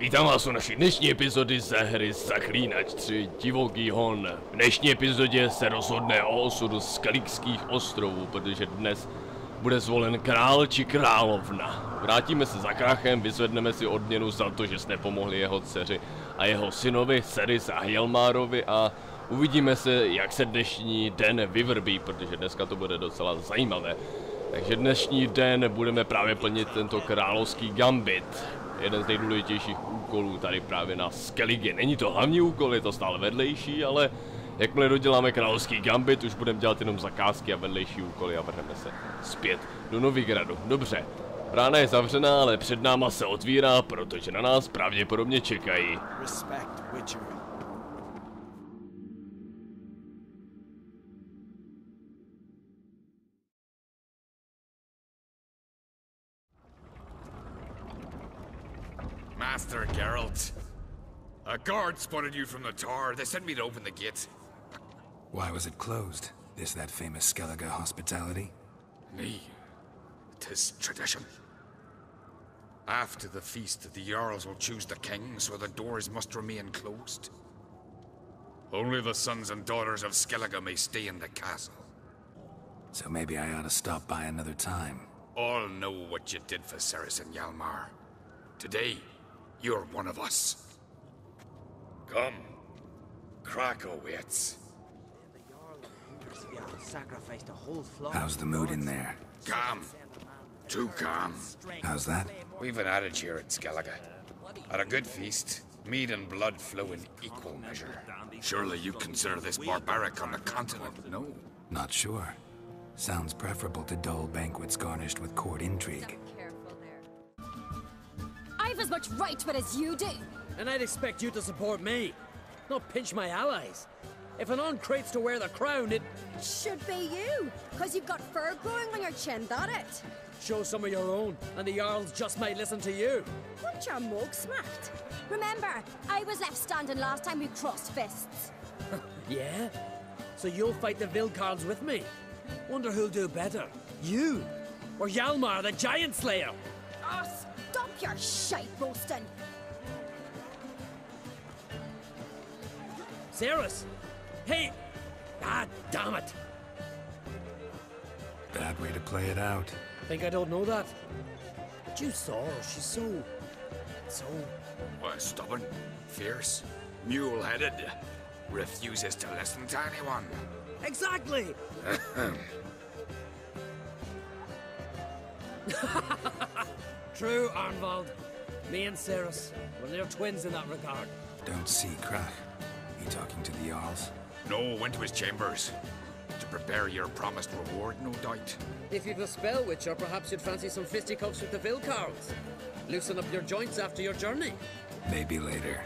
Vítám vás u naší dnešní epizody ze hry Zaklínač 3 Divoký hon. V dnešní epizodě se rozhodne o osudu Skelligských ostrovů, protože dnes bude zvolen král či královna. Vrátíme se za krachem, vyzvedneme si odměnu za to, že jsme pomohli jeho dceři a jeho synovi Ceris a Hjalmarovi a uvidíme se, jak se dnešní den vyvrbí, protože dneska to bude docela zajímavé. Takže dnešní den budeme právě plnit tento královský gambit. Jeden z nejdůležitějších úkolů tady právě na Skellige. Není to hlavní úkol, je to stále vedlejší, ale jakmile doděláme královský gambit, už budeme dělat jenom zakázky a vedlejší úkoly a vrhneme se zpět do Novigradu. Dobře, brána je zavřená, ale před náma se otvírá, protože na nás pravděpodobně čekají. Master Geralt, a guard spotted you from the tower. They sent me to open the gate. Why was it closed? Is that famous Skellige hospitality? Me. 'Tis tradition. After the feast, the Jarls will choose the king, so the doors must remain closed. Only the sons and daughters of Skellige may stay in the castle. So maybe I ought to stop by another time. All know what you did for Ceris and Hjalmar. Today, you're one of us. Come. Crack awaits. How's the mood in there? Calm. Too calm. How's that? We've an adage here at Skellige. At a good feast, mead and blood flow in equal measure. Surely you consider this barbaric on the continent, no? Not sure. Sounds preferable to dull banquets garnished with court intrigue. I've as much right to it as you do. And I'd expect you to support me, not pinch my allies. If an craves to wear the crown, it should be you, because you've got fur growing on your chin, that it? Show some of your own, and the Jarls just might listen to you. Want your mug smacked? Remember, I was left standing last time we crossed fists. Yeah? So you'll fight the Vilcarls with me? Wonder who'll do better, you or Hjalmar the Giant Slayer? Oh, stop your shite boasting. Ceris! Hey! Ah, damn it! Bad way to play it out. Think I don't know that? But you saw her, she's so... Stubborn, fierce, mule-headed, refuses to listen to anyone. Exactly! True, Arnvald. Me and Ceris, well, they're twins in that regard. Don't see Krach. He talking to the Jarls? No, went to his chambers. To prepare your promised reward, no doubt. If you've a spell witcher, perhaps you'd fancy some fisticuffs with the Vilcarls. Loosen up your joints after your journey. Maybe later.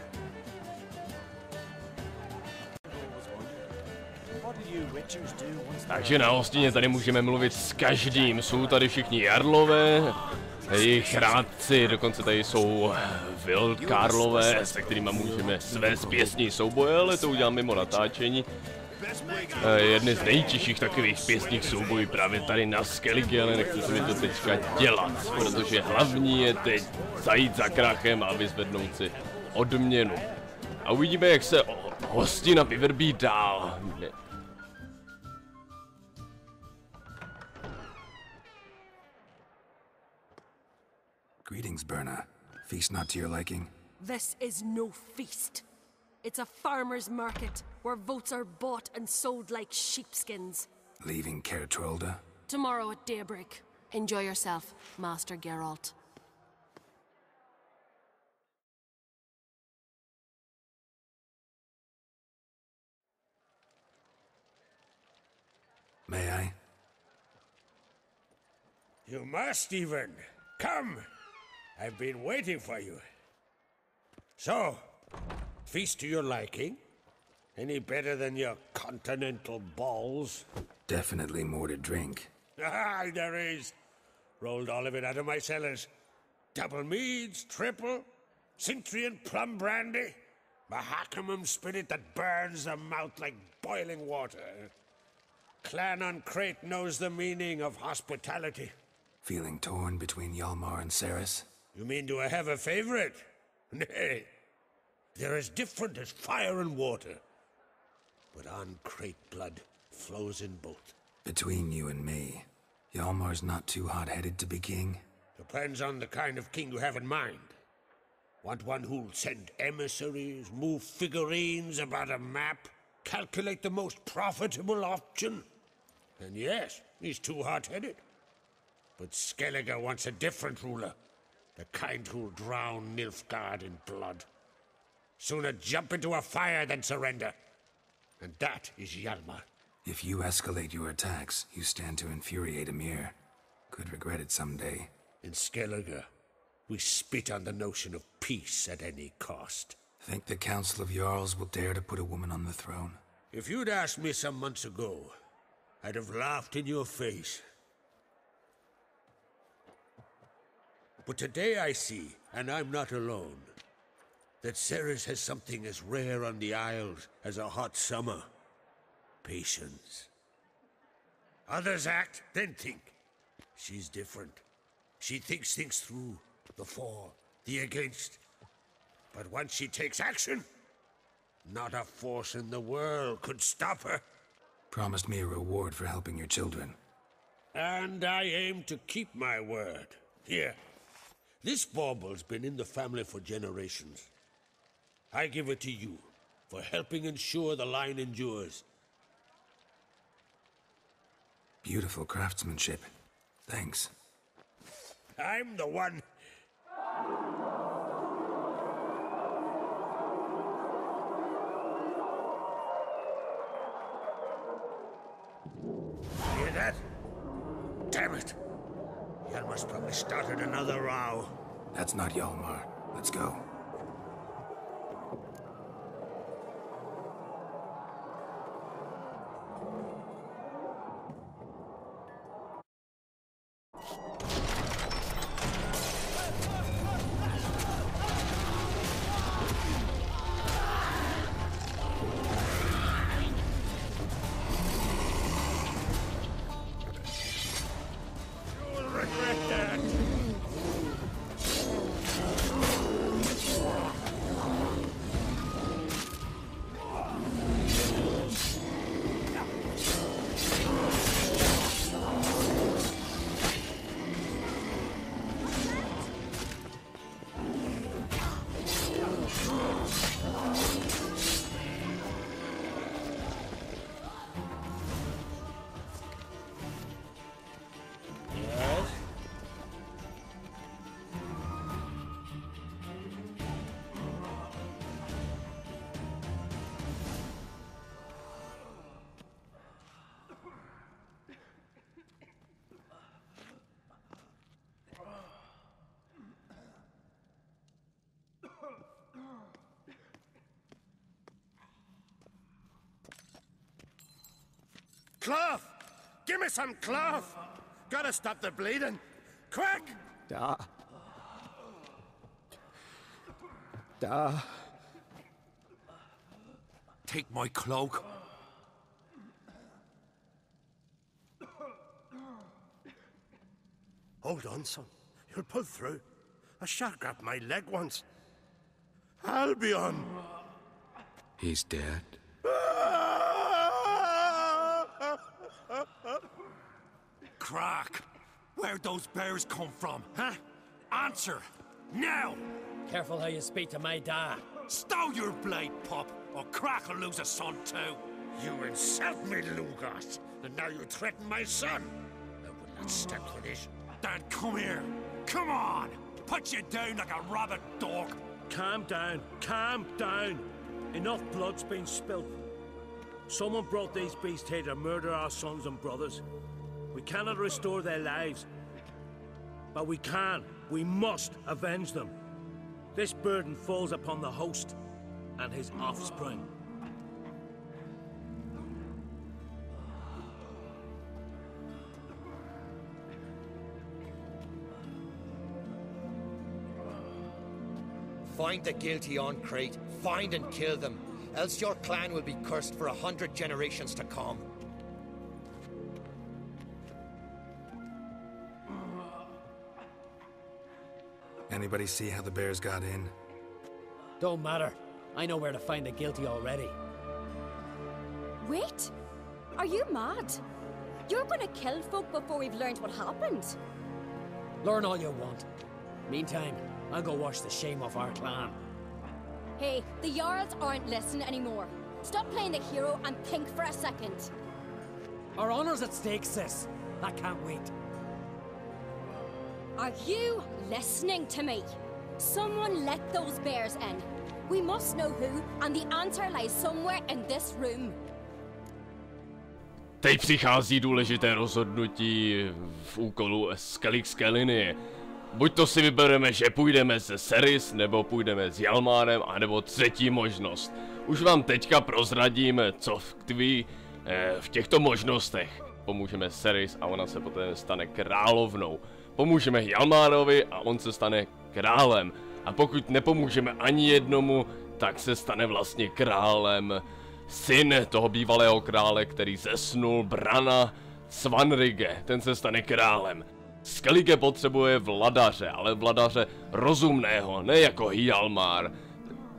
Takže na hostině tady můžeme mluvit s každým. Jsou tady všichni jarlové, jejich rádci, dokonce tady jsou Vilcarlové, se kterými můžeme svést pěstní souboje, ale to udělám mimo natáčení. Jedny z nejtěžších takových pěstních soubojů právě tady na Skellige, ale nechci se mi to teďka dělat, protože hlavní je teď zajít za krachem a vyzvednout si odměnu. A uvidíme, jak se hostina vyvrbí dál. Greetings, Berna. Feast not to your liking? This is no feast. It's a farmer's market, where votes are bought and sold like sheepskins. Leaving Kear Trolde? Tomorrow at daybreak. Enjoy yourself, Master Geralt. May I? You must even. Come! I've been waiting for you. So, feast to your liking? Any better than your continental balls? Definitely more to drink. Ah, there is. Rolled all of it out of my cellars. Double meads, triple, Cintrian plum brandy, Mahakimum spirit that burns the mouth like boiling water. Clan on Crate knows the meaning of hospitality. Feeling torn between Hjalmar and Ceris? You mean do I have a favorite? Nay, they're as different as fire and water. But uncrate blood flows in both. Between you and me, Hjalmar's not too hot-headed to be king? Depends on the kind of king you have in mind. Want one who'll send emissaries, move figurines about a map, calculate the most profitable option? And yes, he's too hot-headed. But Skellige wants a different ruler. The kind who'll drown Nilfgaard in blood. Sooner jump into a fire than surrender. And that is Hjalmar. If you escalate your attacks, you stand to infuriate Emir. Could regret it someday. In Skellige, we spit on the notion of peace at any cost. Think the Council of Jarls will dare to put a woman on the throne? If you'd asked me some months ago, I'd have laughed in your face. But today I see, and I'm not alone, that Ceres has something as rare on the Isles as a hot summer. Patience. Others act, then think. She's different. She thinks things through, the for, the against. But once she takes action, not a force in the world could stop her. Promised me a reward for helping your children. And I aim to keep my word. Here. This bauble's been in the family for generations. I give it to you, for helping ensure the line endures. Beautiful craftsmanship. Thanks. I'm the one. Hear that? Damn it! Hjalmar's probably started another row. That's not Hjalmar. Let's go. Cloth! Give me some cloth! Gotta stop the bleeding! Quick! Da. Take my cloak. Hold on, son. You'll pull through. A shark grabbed my leg once. Albion! He's dead. Crack! Where'd those bears come from, huh? Answer! Now! Careful how you speak to my dad. Stow your blade, pup, or Crack will lose a son too. You insult me, Lugas, and now you threaten my son. I will not stand for this. Dan, come here. Come on! Put you down like a rabid dog. Calm down. Calm down. Enough blood's been spilt. Someone brought these beasts here to murder our sons and brothers. We cannot restore their lives. But we can. We must avenge them. This burden falls upon the host and his offspring. Find the guilty on Crate. Find and kill them. Else your clan will be cursed for 100 generations to come. Anybody see how the bears got in? Don't matter. I know where to find the guilty already. Wait! Are you mad? You're gonna kill folk before we've learned what happened. Learn all you want. Meantime, I'll go wash the shame off our clan. Hey, the Jarls aren't listening anymore. Stop playing the hero and think for a second. Our honor's at stake, sis. I can't wait. Are you listening to me? Someone let those bears in. We must know who, and the answer lies somewhere in this room. Teď přichází důležité rozhodnutí v úkolu Skelligské linie. Buď to si vybereme, že půjdeme se Seris, nebo půjdeme s Hjalmarem, anebo třetí možnost. Už vám teďka prozradím, co tkví v těchto možnostech. Pomůžeme Seris a ona se poté stane královnou. Pomůžeme Hjalmarovi a on se stane králem. A pokud nepomůžeme ani jednomu, tak se stane vlastně králem syn toho bývalého krále, který zesnul, Brana Svanrige. Ten se stane králem. Skellige potřebuje vladaře, ale vladaře rozumného, ne jako Hjalmar.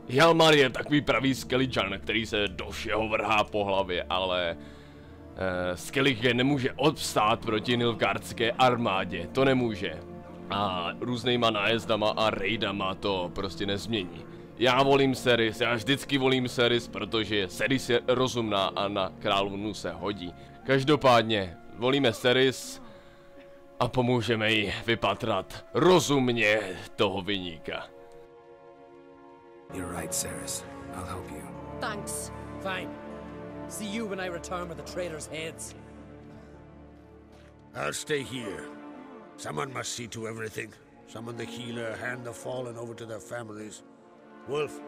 Hjalmar je takový pravý Skelligan, který se do všeho vrhá po hlavě, ale Skellige nemůže obstát proti nilfgaardské armádě, to nemůže. A různýma nájezdama a raidama to prostě nezmění. Já volím Seris, já vždycky volím Seris, protože Seris je rozumná a na královnu se hodí. Každopádně volíme Seris a pomůžeme jí vypatrat rozumně toho viníka. You're right, Seris. I'll help you. Thanks. Fine. See you when I return with the traitors' heads. I'll stay here. Someone must see to everything. Summon the healer, hand the fallen over to their families. Wolf,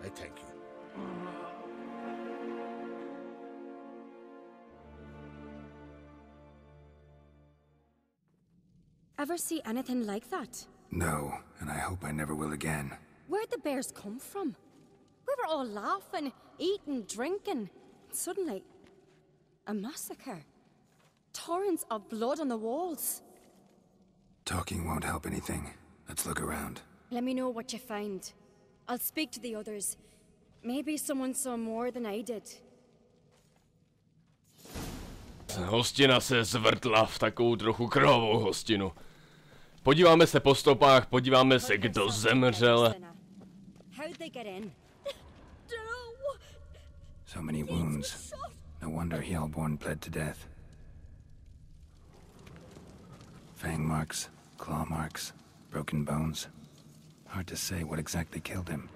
I thank you. Ever see anything like that? No, and I hope I never will again. Where'd the bears come from? We were all laughing, eating, drinking. Suddenly, a massacre. Torrents of blood on the walls. Talking won't help anything. Let's look around. Let me know what you find. I'll speak to the others. Maybe someone saw more than I did. Hostina se zvrtla v takovou trochu krvavou hostinu. Podíváme se po stopách, podíváme se, kdo zemřel. How'd they get in? So many wounds. No wonder Hjalborn bled to death. Fang marks, claw marks, broken bones. Hard to say what exactly killed him.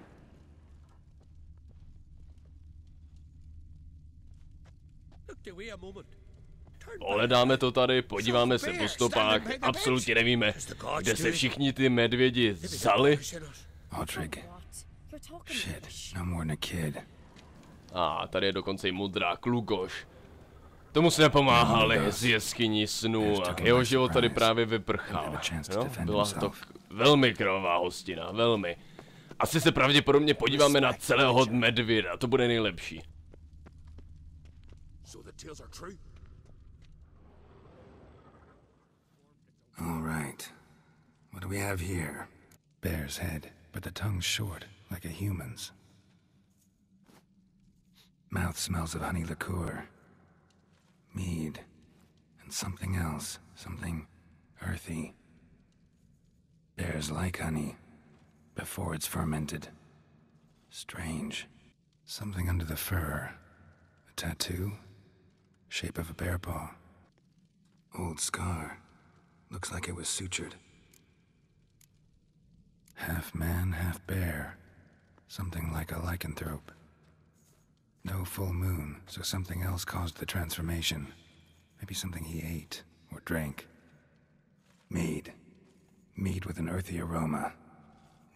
Ohledáme to tady, podíváme se po stopách, absolutně nevíme, kde se všichni ty medvědi vzali. Otrigg. Shit, no more than a kid. A tady je dokonce i mudrák Lugoš. Tomu jsme pomáhali z jeskyní snů a jeho život tady právě vyprchal. No, byla to velmi krvavá hostina, velmi. Asi se pravděpodobně podíváme na celého medvěda, to bude nejlepší. All right. What do we have here? Bear's head, but the tongue's short, like a human's. Mouth smells of honey liqueur. Mead. And something else. Something earthy. Bears like honey. Before it's fermented. Strange. Something under the fur. A tattoo? Shape of a bear paw. Old scar. Looks like it was sutured. Half man, half bear. Something like a lycanthrope. No full moon, so something else caused the transformation. Maybe something he ate or drank. Mead. Mead with an earthy aroma.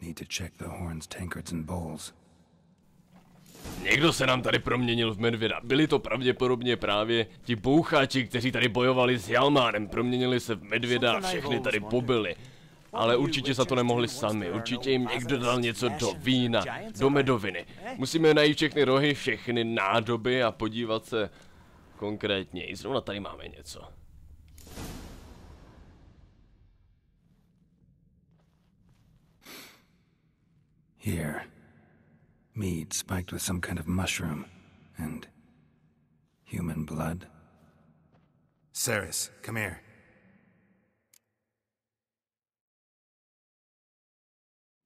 Need to check the horns, tankards and bowls. Někdo se nám tady proměnil v medvěda. Byli to pravděpodobně právě ti bouchači, kteří tady bojovali s Hjalmarem. Proměnili se v medvěda a všechny tady pobili. Ale určitě za to nemohli sami. Určitě jim někdo dal něco do vína, do medoviny. Musíme najít všechny rohy, všechny nádoby a podívat se konkrétně. I zrovna tady máme něco. Here, Mead spiked with some kind of mushroom. And human blood. Ceres, come here.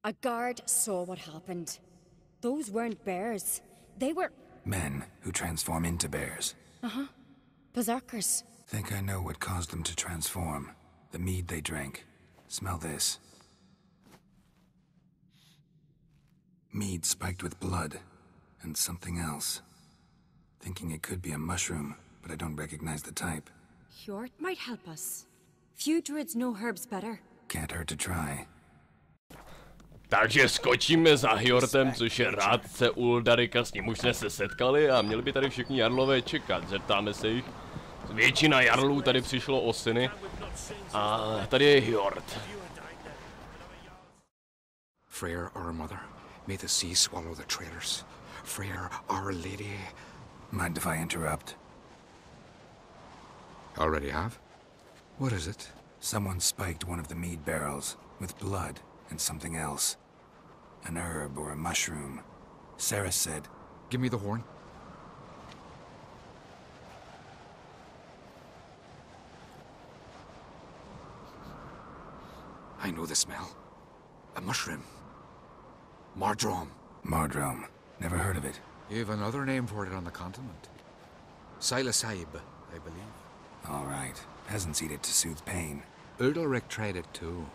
A guard saw what happened. Those weren't bears. They were... Men who transform into bears. Uh-huh. Berserkers. Think I know what caused them to transform. The mead they drank. Smell this. Mead spiked with blood. And something else. Thinking it could be a mushroom, but I don't recognize the type. Hjort might help us. Few druids know herbs better. Can't hurt to try. Takže skočíme za Hjortem, což je rádce Uldarika, s ním už jsme se setkali a měli by tady všichni jarlové čekat, zeptáme se jich. Většina jarlů tady přišlo o syny a tady je Hjort. Freyr, our mother, may the sea swallow the traitors. Freyr, our lady. Mind if I interrupt? Already have? What is it? Someone spiked one of the mead barrels with blood and something else. An herb or a mushroom. Sarah said... Give me the horn. I know the smell. A mushroom. Mardrome. Mardrome. Never heard of it. You've another name for it on the continent. Psilocybe, I believe. All right. Peasants eat it to soothe pain. Undviku tried it too,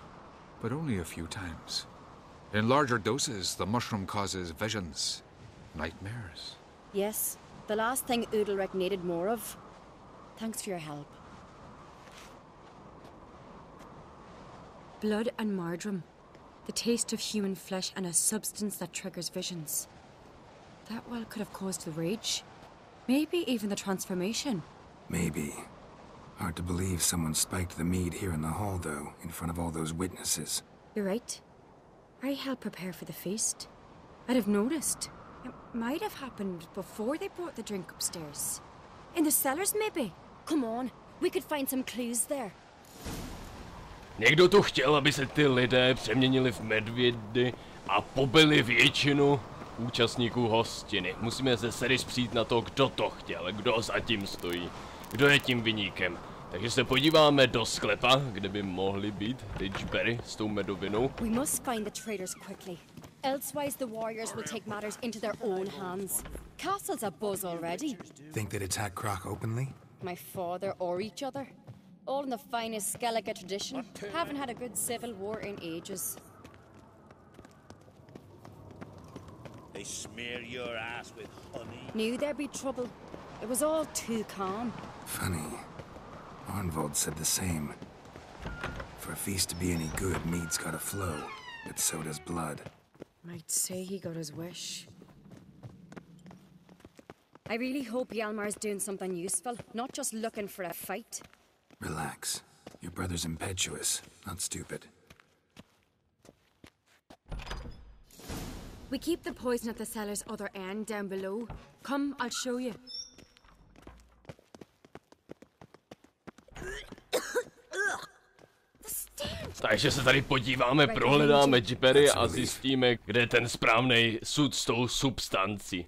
but only a few times. In larger doses, the mushroom causes visions, nightmares. Yes, the last thing Undviku needed more of. Thanks for your help. Blood and mardrome. The taste of human flesh and a substance that triggers visions. That well could have caused the rage. Maybe even the transformation. Maybe. Hard to believe someone spiked the mead here in the hall, though, in front of all those witnesses. You're right. I helped prepare for the feast. I'd have noticed. It might have happened before they brought the drink upstairs. In the cellars, maybe? Come on, we could find some clues there. Někdo tu chtěl, aby se ty lidé přeměnili v medvědy a pobili většinu účastníků hostiny. Musíme se Ceres přijít na to, kdo to chtěl, kdo zatím stojí, kdo je tím viníkem. Takže se podíváme do sklepa, kde by mohly být Ridgeberry s tou medovinou. We must find the traitors quickly. Elsewise the warriors will take matters into their own hands. Castle's abuzz already. Think they'd attack Croc openly? My father or each other. All in the finest Skellige tradition. Haven't had a good civil war in ages. They smear your ass with honey. Knew there'd be trouble. It was all too calm. Funny. Arnvold said the same. For a feast to be any good, mead's gotta flow, but so does blood. Might say he got his wish. I really hope Hjalmar's doing something useful, not just looking for a fight. Relax. Your brother's impetuous, not stupid. We keep the poison at the cellar's other end down below. Come, I'll show you. Takže se tady podíváme, prohledáme Ridgeberry a zjistíme, kde je ten správný sud s tou substancí.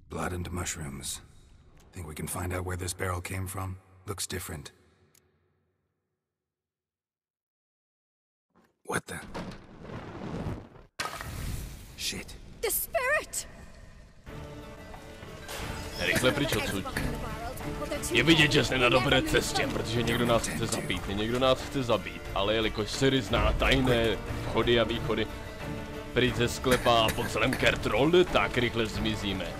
Blood and mushrooms. Think we can find out where this barrel came from? Looks different. What the? Shit. The spirit! Rychle pryč odsud. Je vidět, že jsme na dobré cestě, protože někdo nás chce zabít. Někdo nás chce zabít, ale jelikož Ceres zná tajné vchody a východy pryč ze sklepa a po celém Kear Trolde, tak rychle zmizíme.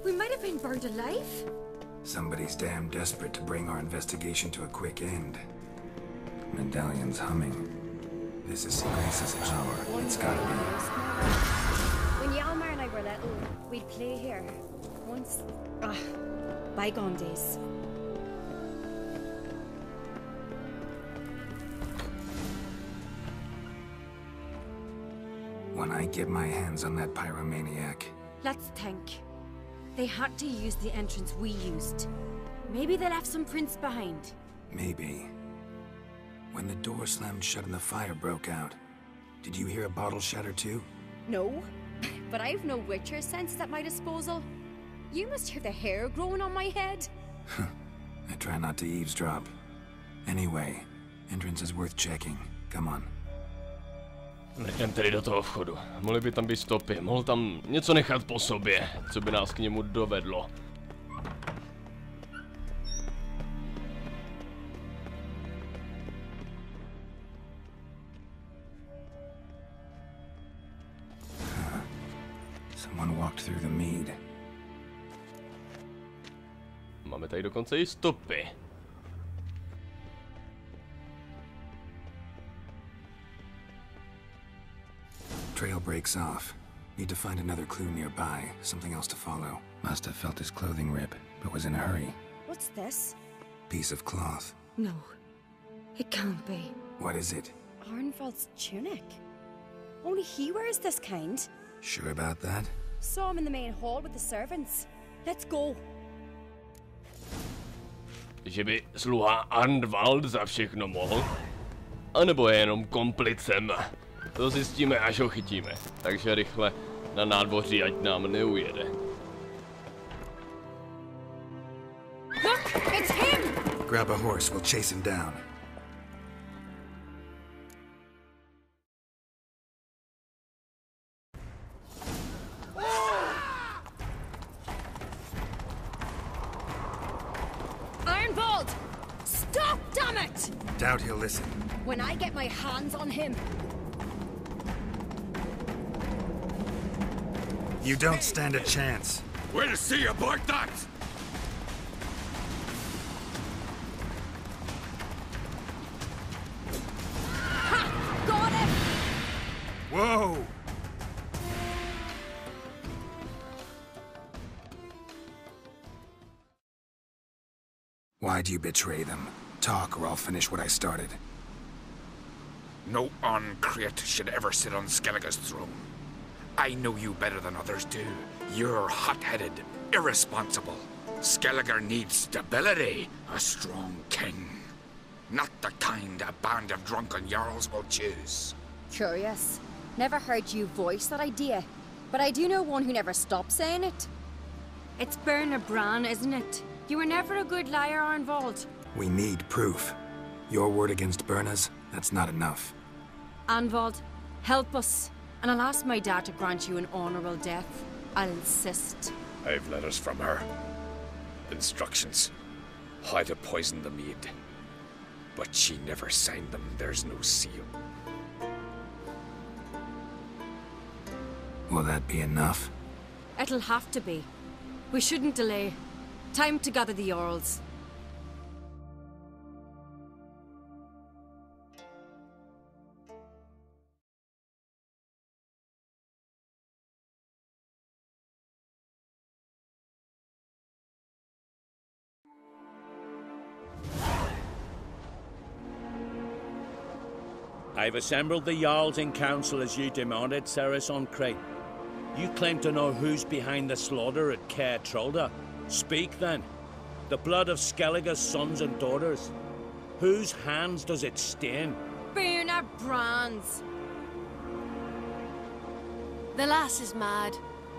We might have been burned alive. Somebody's damn desperate to bring our investigation to a quick end. Medallion's humming. This is Grace's power. It's gotta be. When Hjalmar and I were little, we'd play here. Once... bygone days. When I get my hands on that pyromaniac. Let's think. They had to use the entrance we used. Maybe they left some prints behind. Maybe. When the door slammed shut and the fire broke out, did you hear a bottle shatter too? No, but I've no witcher senses at my disposal. You must hear the hair growing on my head. I try not to eavesdrop. Anyway, entrance is worth checking. Come on. Jdem tedy do toho vchodu. Mohly by tam být stopy, mohl tam něco nechat po sobě, co by nás k němu dovedlo. Someone walked through the mead. Máme tady dokonce i stopy. Trail breaks off. Need to find another clue nearby, something else to follow. Must have felt his clothing rip, but was in a hurry. What's this? Piece of cloth. No, it can't be. What is it? Arnvald's tunic. Only he wears this kind. Sure about that? Saw him in the main hall with the servants. Let's go. Že by sluha Arnvald za všechno mohl? A nebo je jenom komplicem? To zjistíme, až ho chytíme. Takže rychle na nádvoří, ať nám neujede. Look, it's him! Grab a horse, we'll chase him down. Arnvald! Stop, damn it! Doubt he'll listen. When I get my hands on him. You don't stand a chance. We'll see about that! Ha! Got him! Whoa! Why'd you betray them? Talk or I'll finish what I started. No uncreate should ever sit on Skellige's throne. I know you better than others do. You're hot-headed, irresponsible. Skellige needs stability, a strong king. Not the kind a band of drunken jarls will choose. Curious. Never heard you voice that idea. But I do know one who never stops saying it. It's Berna Bran, isn't it? You were never a good liar, Arnvald. We need proof. Your word against Berna's, that's not enough. Arnvald, help us. And I'll ask my dad to grant you an honorable death. I'll insist. I've letters from her. Instructions. How to poison the mead. But she never signed them. There's no seal. Will that be enough? It'll have to be. We shouldn't delay. Time to gather the Jarls. I've assembled the Jarls in council as you demanded, Ceres on Crate. You claim to know who's behind the slaughter at Kear Trolde. Speak then. The blood of Skellige's sons and daughters. Whose hands does it stain? Berna Bran's. The lass is mad.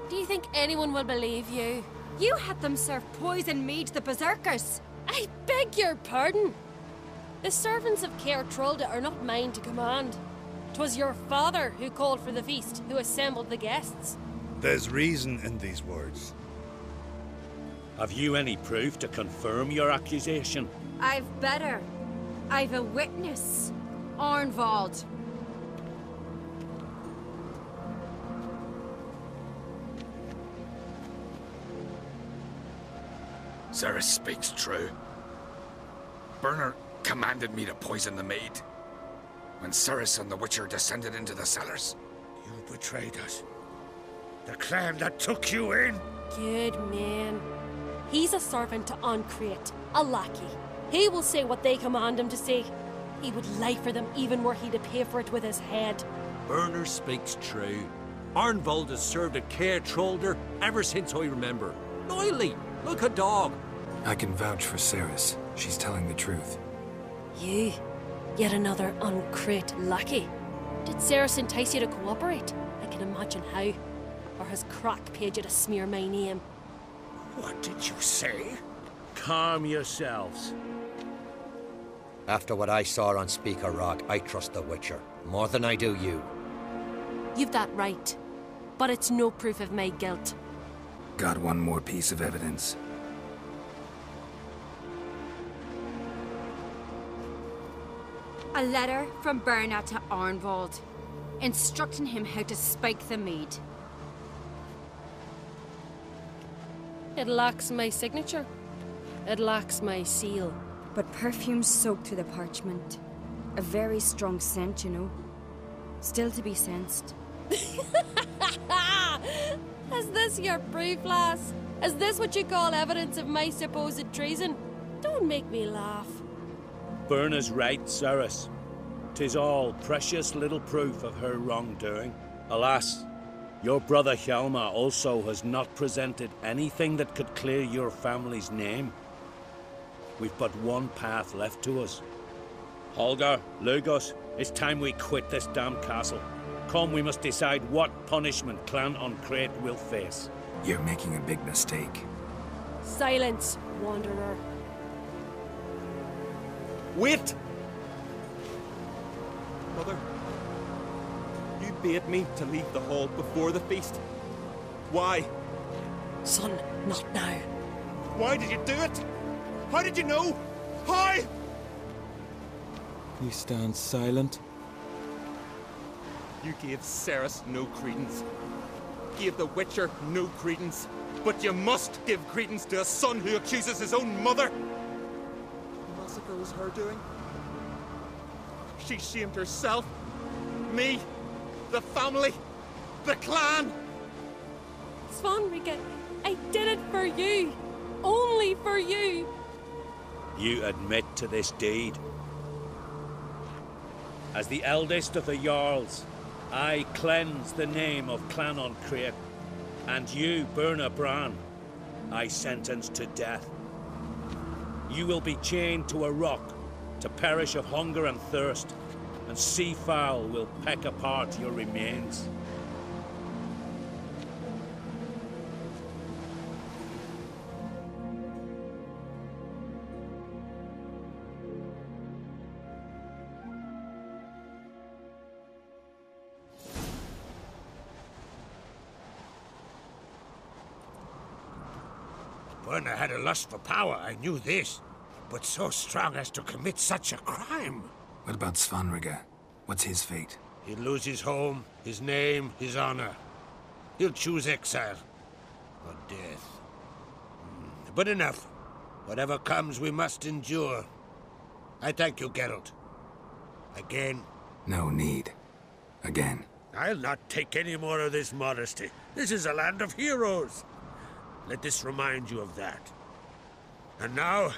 Do you think anyone will believe you? You had them serve poison mead to the berserkers. I beg your pardon. The servants of Kear Trolde are not mine to command. 'Twas your father who called for the feast, who assembled the guests. There's reason in these words. Have you any proof to confirm your accusation? I've better. I've a witness. Arnvald. Ceres speaks true. Berna commanded me to poison the maid. When Ceres and the Witcher descended into the cellars. You betrayed us. The clan that took you in. Good man. He's a servant to Uncreate, a lackey. He will say what they command him to say. He would lie for them even were he to pay for it with his head. Berner speaks true. Arnvald has served at Kear Trolde ever since I remember. loyally, like a dog. I can vouch for Ceres. She's telling the truth. You, yet another uncrate lackey. Did Ceres entice you to cooperate? I can imagine how. Or has Crack paid you to smear my name? What did you say? Calm yourselves. After what I saw on Speaker Rock, I trust the Witcher. More than I do you. You've that right. But it's no proof of my guilt. Got one more piece of evidence. A letter from Berna to Arnvald, instructing him how to spike the mead. It lacks my signature. It lacks my seal. But perfume soaked through the parchment. A very strong scent, you know. Still to be sensed. Is this your proof, lass? Is this what you call evidence of my supposed treason? Don't make me laugh. Berna's right, Ceres. 'Tis all precious little proof of her wrongdoing. Alas, your brother Hjalmar also has not presented anything that could clear your family's name. We've but one path left to us. Holger, Lugos, it's time we quit this damn castle. Come, we must decide what punishment Clan Uncrate will face. You're making a big mistake. Silence, wanderer. Wait! Mother, you bade me to leave the hall before the feast. Why? Son, not now. Why did you do it? How did you know? How? You stand silent. You gave Ceres no credence. Gave the Witcher no credence. But you must give credence to a son who accuses his own mother. The massacre was her doing. She shamed herself, me, the family, the clan. Svanrika, I did it for you. Only for you. You admit to this deed. As the eldest of the Jarls, I cleanse the name of Clan Uncrate, and you, Berna Bran, I sentence to death. You will be chained to a rock to perish of hunger and thirst, and seafowl will peck apart your remains. Berna had a lust for power, I knew this. But so strong as to commit such a crime. What about Svanrika? What's his fate? He'll lose his home, his name, his honor. He'll choose exile. Or death. But enough. Whatever comes, we must endure. I thank you, Geralt. Again. No need. Again. I'll not take any more of this modesty. This is a land of heroes. Let this remind you of that. And now,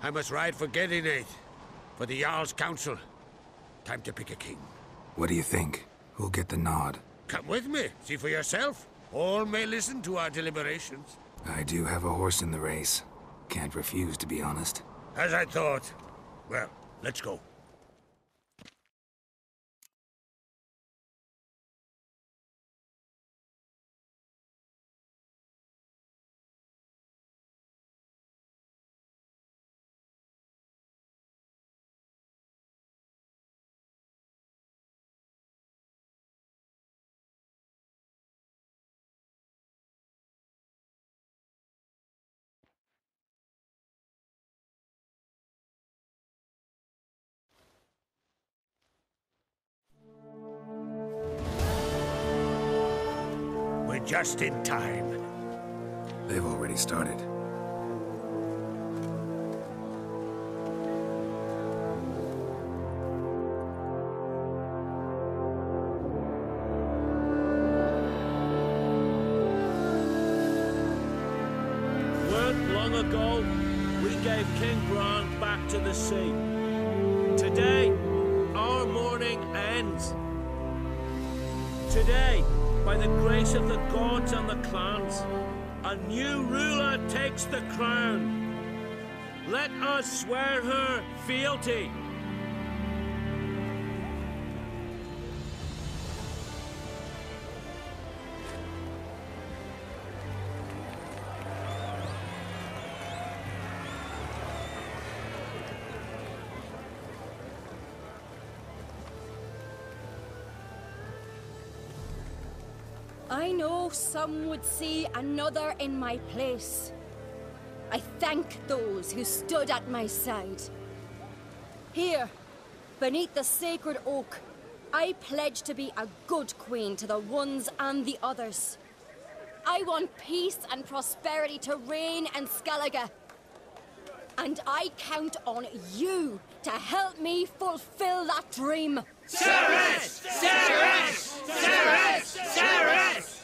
I must ride for Gedinate, for the Jarl's Council. Time to pick a king. What do you think? Who'll get the nod? Come with me, see for yourself. All may listen to our deliberations. I do have a horse in the race. Can't refuse, to be honest. As I thought. Well, let's go. We're just in time. They've already started. Weren't long ago, we gave King Bran back to the sea. Today, our mourning ends. Today, by the grace of the gods and the clans, a new ruler takes the crown. Let us swear her fealty. I know some would see another in my place. I thank those who stood at my side. Here, beneath the sacred oak, I pledge to be a good queen to the ones and the others. I want peace and prosperity to reign in Skellige. And I count on you to help me fulfill that dream. Ceres! Ceres! Ceres! Ceres!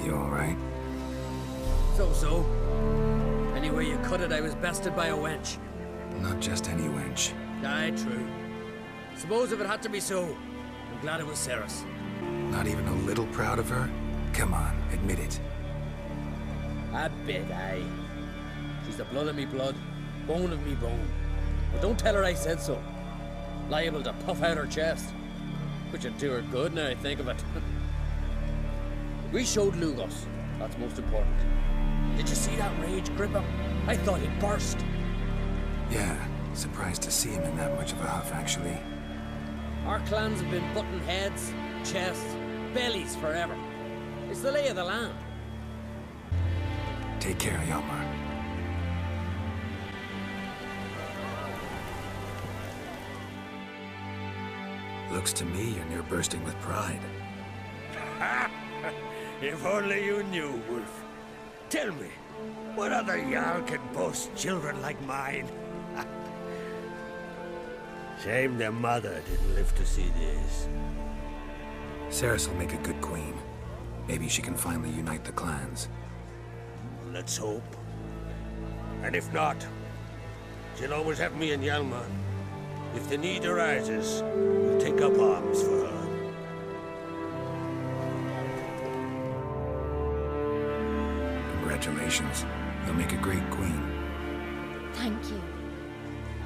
You all right? So. Anyway you cut it, I was bested by a wench. Not just any wench. Aye, true. Suppose if it had to be so, I'm glad it was Ceres. Not even a little proud of her? Come on, admit it. A bit, aye. She's the blood of me blood, bone of me bone. But don't tell her I said so. Liable to puff out her chest. Which would do her good now I think of it. We showed Lugos. That's most important. Did you see that rage grip him? I thought he'd burst. Yeah, surprised to see him in that much of a huff, actually. Our clans have been butting heads, chests, bellies forever. It's the lay of the land. Take care, Hjalmar. Looks to me you're near bursting with pride. If only you knew, Wolf. Tell me, what other Jarl can boast children like mine? Shame their mother didn't live to see this. Ceres will make a good queen. Maybe she can finally unite the clans. Let's hope. And if not, she'll always have me and Hjalmar. If the need arises, we'll take up arms for her. Congratulations. You'll make a great queen. Thank you.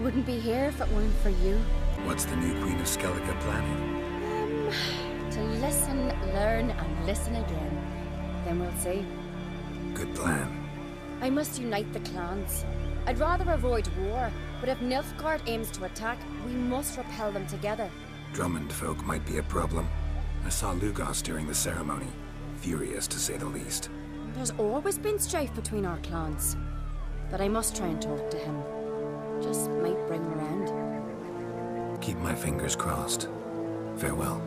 Wouldn't be here if it weren't for you. What's the new Queen of Skellige planning? To listen, learn, and listen again. Then we'll see. Good plan. I must unite the clans. I'd rather avoid war, but if Nilfgaard aims to attack, we must repel them together. Drummond folk might be a problem. I saw Lugos during the ceremony. Furious, to say the least. There's always been strife between our clans. But I must try and talk to him. Just might bring him around. Keep my fingers crossed. Farewell.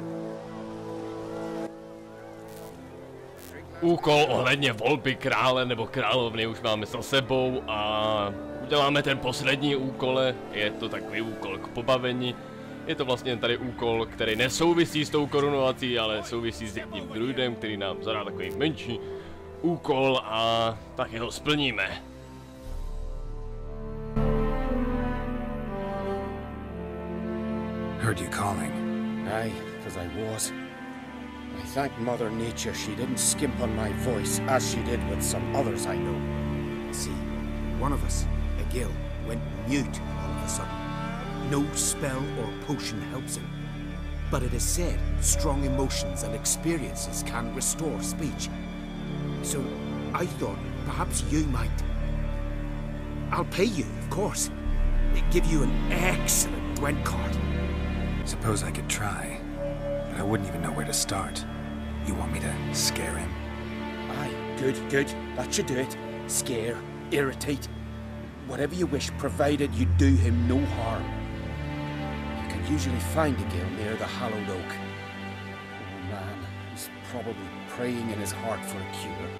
Úkol ohledně volby krále nebo královny už máme za sebou a uděláme ten poslední úkol. Je to takový úkol k pobavení. Je to vlastně tady úkol, který nesouvisí s tou korunovací, ale souvisí s jedním druidem, který nám zadá takový menší úkol a taky ho splníme. Heard you calling. Aye, because I was. I thank Mother Nature she didn't skimp on my voice as she did with some others I know. See, one of us, a Gil, went mute all of a sudden. No spell or potion helps him. But it is said strong emotions and experiences can restore speech. So I thought perhaps you might. I'll pay you, of course. Give you an excellent Gwent card. Suppose I could try, but I wouldn't even know where to start. You want me to scare him? Aye, good, good. That should do it. Scare, irritate, whatever you wish, provided you do him no harm. You can usually find a Gil near the hallowed oak. Oh man, he's probably praying in his heart for a cure.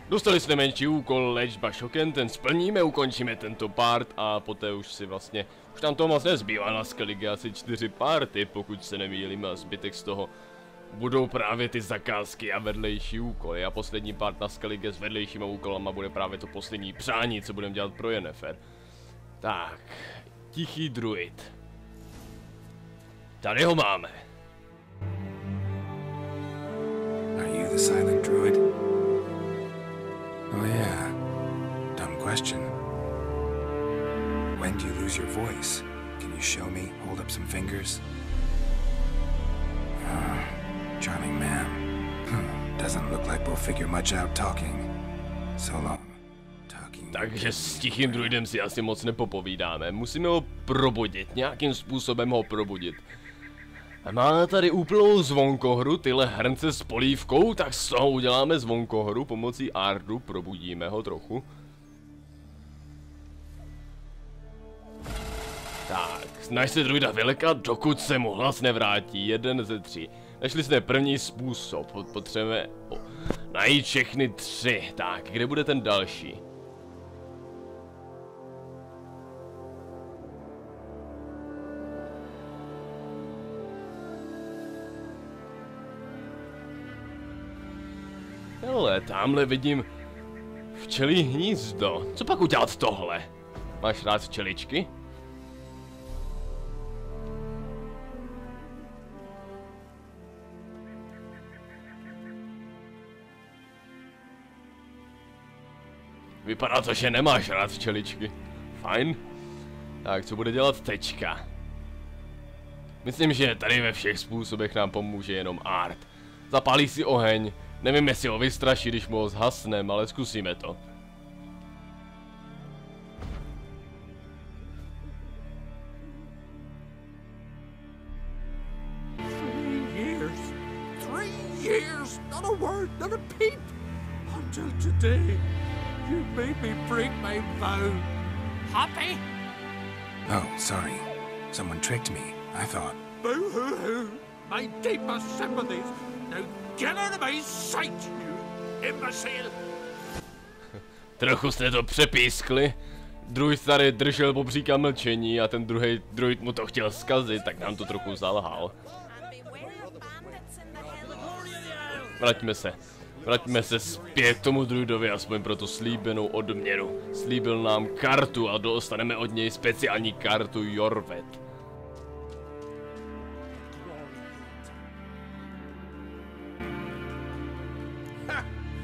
Dostali jsme menší úkol, léčba šokem, ten splníme, ukončíme tento part a poté už si vlastně, už nám toho moc nezbývá na Skellige, asi 4 party, pokud se nemýlím, a zbytek z toho budou právě ty zakázky a vedlejší úkoly. A poslední part na Skellige s vedlejšíma úkolama bude právě to poslední přání, co budeme dělat pro Yennefer. Tak, tichý druid. Tady ho máme. Are you the silent druid? Oh yeah. Dumb question. When do you lose your voice? Can you show me? Hold up some fingers? Charming man. Doesn't look like we'll figure much out talking. So long. Takže s tichým druidem si asi moc nepopovídáme. Musíme ho probudit, nějakým způsobem ho probudit. A má tady úplnou zvonkohru, tyhle hrnce s polívkou, tak z toho uděláme zvonkohru pomocí ardu, probudíme ho trochu. Tak, snaž se druida vylekat, dokud se mu hlas nevrátí, 1 ze 3. Našli jsme první způsob, potřebujeme najít všechny 3. Tak, kde bude ten další? Hele, tamhle vidím včelí hnízdo. Co pak udělat tohle? Máš rád včeličky? Vypadá to, že nemáš rád včeličky. Fajn. Tak, co bude dělat tečka? Myslím, že tady ve všech způsobech nám pomůže jenom art. Zapálí si oheň. Nevím, jestli ho vystraší, když mu ho zhasnem, ale zkusíme to. Three years, not a word, not a peep. Until today, you made me break my vow. Happy? Oh, sorry. Someone tricked me. I thought. Boo-hoo-hoo. My deepest sympathies. Now get out of my sight, you imbecile. Trochu jste to přepískli. Druid tady držel bobříka mlčení a ten druhý druid mu to chtěl zkazit, tak nám to trochu zalhal. Vraťme se zpět k tomu druidovi, aspoň pro tu slíbenou odměnu. Slíbil nám kartu a dostaneme od něj speciální kartu Jorvet.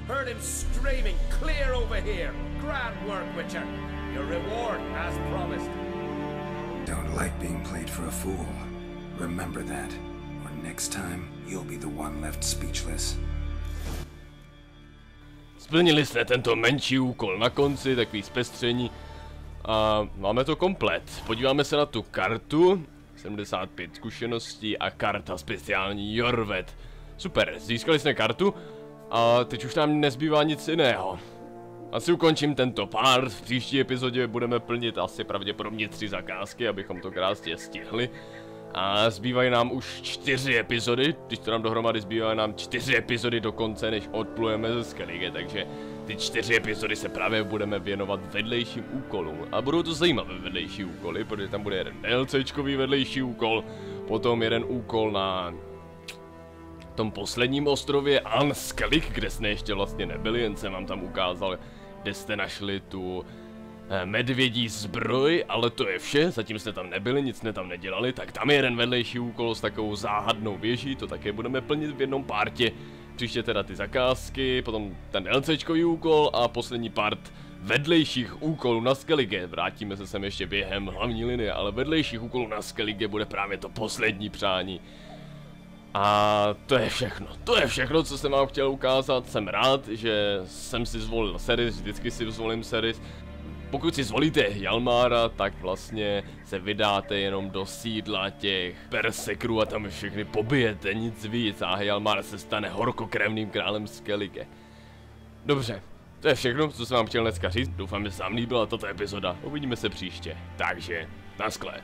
Heard him screaming, clear over here. Grand work, Witcher. Your reward as promised. Don't like being played for a fool. Remember that. Or next time, you'll be the one left speechless. Splnili jsme tento menší úkol na konci, takový zpestření. A máme to komplet. Podíváme se na tu kartu. 75 zkušeností a karta speciální Jorvet. Super, získali jsme kartu. A teď už nám nezbývá nic jiného. Asi ukončím tento part, v příští epizodě budeme plnit asi pravděpodobně 3 zakázky, abychom to krásně stihli. A zbývají nám už 4 epizody, když to nám dohromady zbývají nám 4 epizody do konce, než odplujeme ze Skellige, takže ty 4 epizody se právě budeme věnovat vedlejším úkolům. A budou to zajímavé vedlejší úkoly, protože tam bude jeden DLCčkový vedlejší úkol, potom jeden úkol na tom posledním ostrově Skellige, kde jsme ještě vlastně nebyli, jen jsem vám tam ukázal, kde jste našli tu medvědí zbroj, ale to je vše, zatím jsme tam nebyli, nic jsme tam nedělali, tak tam je jeden vedlejší úkol s takovou záhadnou věží, to také budeme plnit v jednom partě. Příště teda ty zakázky, potom ten LCčkový úkol a poslední part vedlejších úkolů na Skellige. Vrátíme se sem ještě během hlavní linie, ale vedlejších úkolů na Skellige bude právě to poslední přání. A to je všechno, co jsem vám chtěl ukázat. Jsem rád, že jsem si zvolil Seris, vždycky si zvolím Seris. Pokud si zvolíte Hjalmara, tak vlastně se vydáte jenom do sídla těch berserkerů a tam všechny pobijete, nic víc, a Hjalmar se stane horkokrevným králem Skellige. Dobře, to je všechno, co jsem vám chtěl dneska říct, doufám, že se vám líbila tato epizoda, uvidíme se příště, takže naschle.